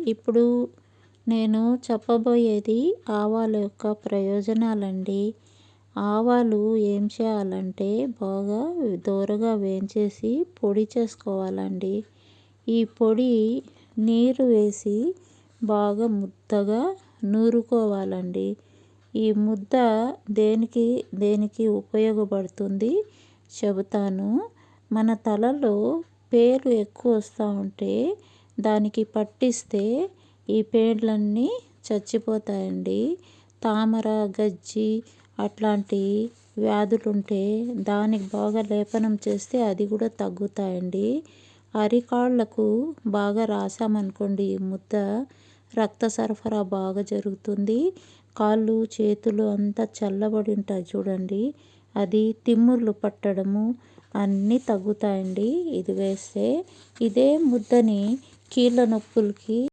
ఇప్పుడు నేను చెప్పబోయేది ఆవాల యొక్క ప్రయోజనాలండి. ఆవాలు ఏం చేయాలంటే బాగా దోరగా వేయించేసి పొడి చేసుకోవాలండి. ఈ పొడి నీరు వేసి బాగా ముద్దగా నూరుకోవాలండి. ఈ ముద్ద దేనికి దేనికి ఉపయోగపడుతుంది చెబుతాను. మన తలలో పేర్లు ఎక్కువ వస్తూ ఉంటే దానికి పట్టిస్తే ఈ పేర్లన్నీ చచ్చిపోతాయండి. తామర, గజ్జి అట్లాంటి వ్యాధులుంటే దానికి బాగా లేపనం చేస్తే అది కూడా తగ్గుతాయండి. అరికాళ్ళకు బాగా రాసామనుకోండి ఈ ముద్ద, రక్త సరఫరా బాగా జరుగుతుంది. కాళ్ళు చేతులు అంతా చల్లబడి ఉంటాయి చూడండి, అది తిమ్ముర్లు పట్టడము అన్నీ తగ్గుతాయండి ఇది వేస్తే. ఇదే ముద్దని కీళ్ళ నొప్పులకి